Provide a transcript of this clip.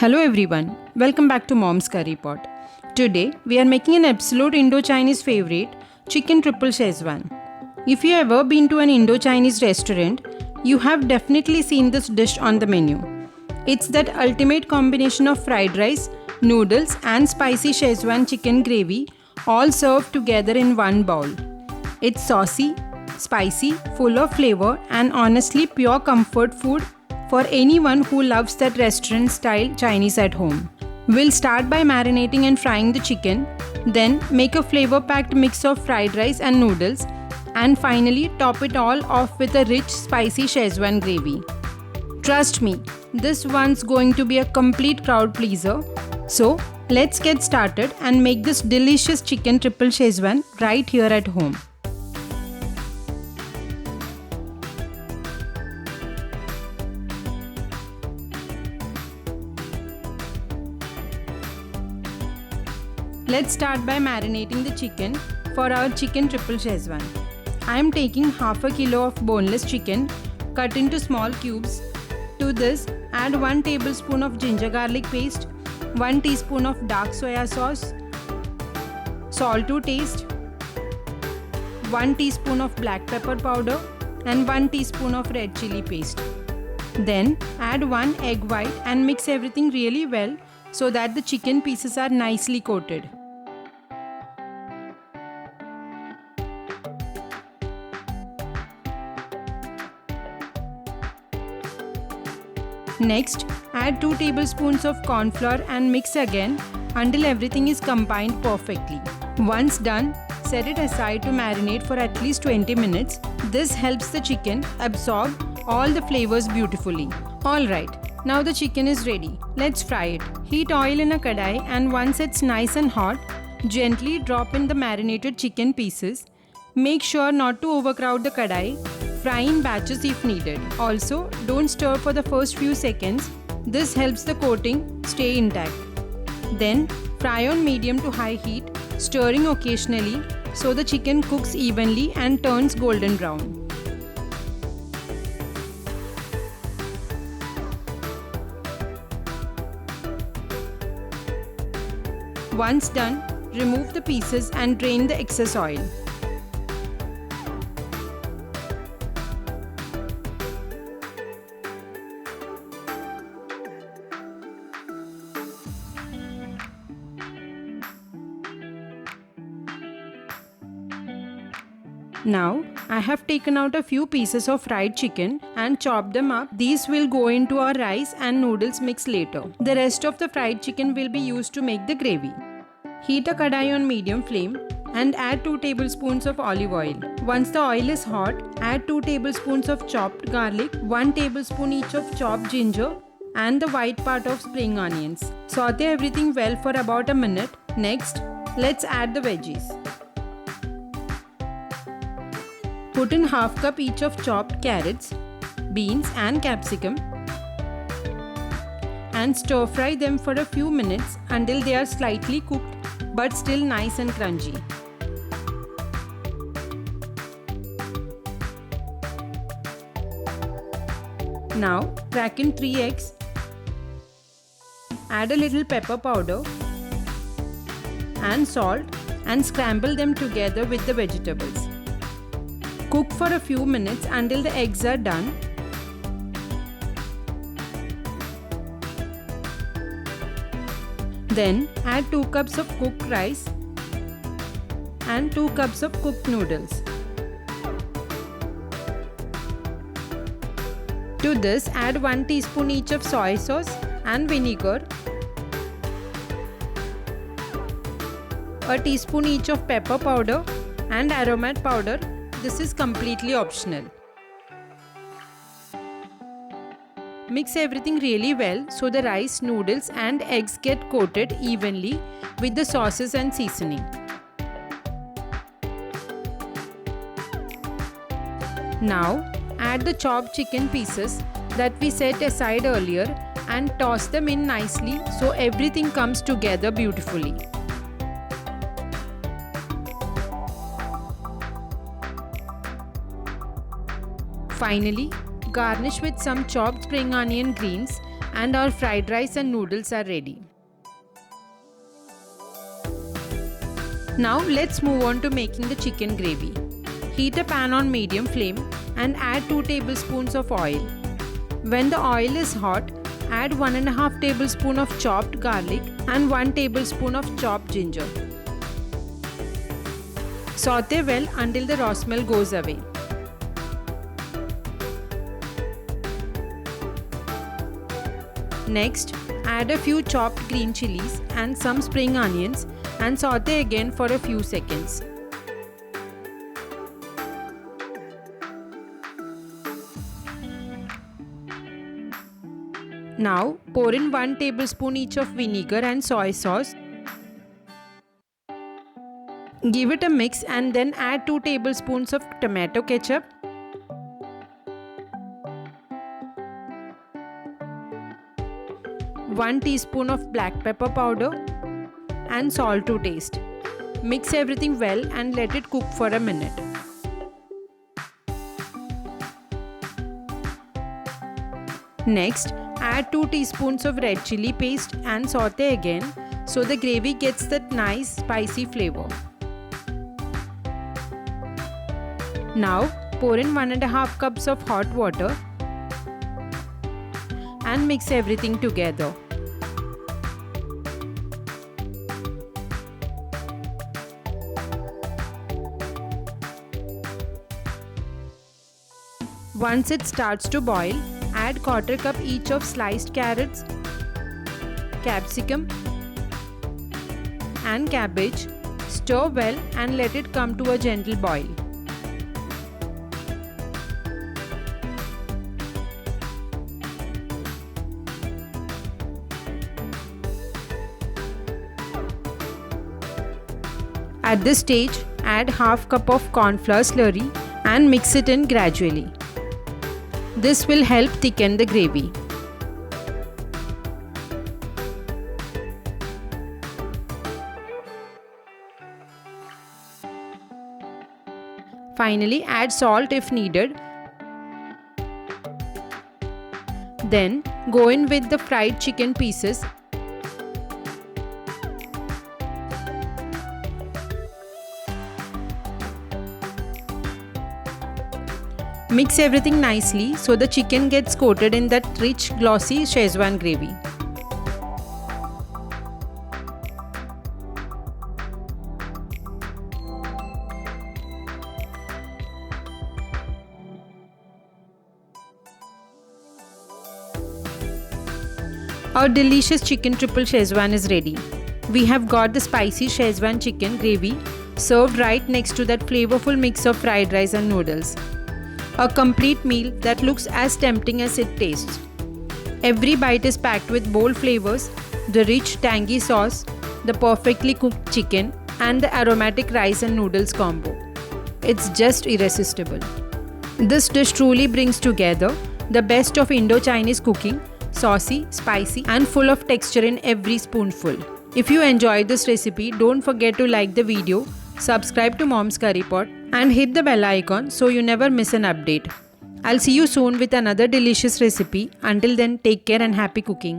Hello everyone, welcome back to Mom's Curry Pot. Today we are making an absolute Indo-Chinese favorite, chicken triple Szechuan. If you ever been to an Indo-Chinese restaurant, you have definitely seen this dish on the menu. It's that ultimate combination of fried rice, noodles and spicy Szechuan chicken gravy all served together in one bowl. It's saucy, spicy, full of flavor and honestly pure comfort food for anyone who loves that restaurant-style Chinese at home. We'll start by marinating and frying the chicken, then make a flavor-packed mix of fried rice and noodles, and finally top it all off with a rich, spicy Szechuan gravy. Trust me, this one's going to be a complete crowd pleaser. So, let's get started and make this delicious chicken triple Szechuan right here at home. Let's start by marinating the chicken for our chicken triple Szechuan. I am taking half a kilo of boneless chicken cut into small cubes. To this, add 1 tablespoon of ginger garlic paste, 1 teaspoon of dark soya sauce, salt to taste, 1 teaspoon of black pepper powder and 1 teaspoon of red chili paste. Then add 1 egg white and mix everything really well so that the chicken pieces are nicely coated. Next, add 2 tablespoons of corn flour and mix again until everything is combined perfectly. Once done, set it aside to marinate for at least 20 minutes. This helps the chicken absorb all the flavors beautifully. Alright, now the chicken is ready. Let's fry it. Heat oil in a kadai and once it's nice and hot, gently drop in the marinated chicken pieces. Make sure not to overcrowd the kadai. Fry in batches if needed. Also, don't stir for the first few seconds. This helps the coating stay intact. Then, fry on medium to high heat, stirring occasionally so the chicken cooks evenly and turns golden brown. Once done, remove the pieces and drain the excess oil. Now, I have taken out a few pieces of fried chicken and chopped them up. These will go into our rice and noodles mix later. The rest of the fried chicken will be used to make the gravy. Heat a kadai on medium flame and add 2 tablespoons of olive oil. Once the oil is hot, add 2 tablespoons of chopped garlic, 1 tablespoon each of chopped ginger and the white part of spring onions. Saute everything well for about a minute. Next, let's add the veggies. Put in half cup each of chopped carrots, beans and capsicum and stir fry them for a few minutes until they are slightly cooked but still nice and crunchy. Now crack in 3 eggs, add a little pepper powder and salt and scramble them together with the vegetables. Cook for a few minutes until the eggs are done. Then add 2 cups of cooked rice and 2 cups of cooked noodles. To this, add 1 teaspoon each of soy sauce and vinegar, a teaspoon each of pepper powder and aromat powder. This is completely optional. Mix everything really well so the rice, noodles and eggs get coated evenly with the sauces and seasoning. Now, add the chopped chicken pieces that we set aside earlier and toss them in nicely so everything comes together beautifully. Finally, garnish with some chopped spring onion greens And our fried rice and noodles are ready. Now let's move on to making the chicken gravy. Heat a pan on medium flame and add 2 tablespoons of oil. When the oil is hot, add 1.5 tablespoons of chopped garlic and 1 tablespoon of chopped ginger. Saute well until the raw smell goes away. Next, add a few chopped green chilies and some spring onions and saute again for a few seconds. Now, pour in 1 tablespoon each of vinegar and soy sauce. Give it a mix and then add 2 tablespoons of tomato ketchup, 1 teaspoon of black pepper powder and salt to taste. Mix everything well and let it cook for a minute. Next, add 2 teaspoons of red chili paste and saute again so the gravy gets that nice spicy flavor. Now, pour in 1.5 cups of hot water and mix everything together. Once it starts to boil, add 1/4 cup each of sliced carrots, capsicum and cabbage. Stir well and let it come to a gentle boil. At this stage, add half cup of corn flour slurry and mix it in gradually. This will help thicken the gravy. Finally, add salt if needed. Then, go in with the fried chicken pieces. Mix everything nicely so the chicken gets coated in that rich, glossy Szechuan gravy. Our delicious chicken triple Szechuan is ready. We have got the spicy Szechuan chicken gravy served right next to that flavorful mix of fried rice and noodles. A complete meal that looks as tempting as it tastes. Every bite is packed with bold flavors, the rich tangy sauce, the perfectly cooked chicken, and the aromatic rice and noodles combo. It's just irresistible. This dish truly brings together the best of Indo-Chinese cooking, saucy, spicy, and full of texture in every spoonful. If you enjoyed this recipe, don't forget to like the video, subscribe to Mom's Curry Pot, and hit the bell icon so you never miss an update. I'll see you soon with another delicious recipe. Until then, take care and happy cooking.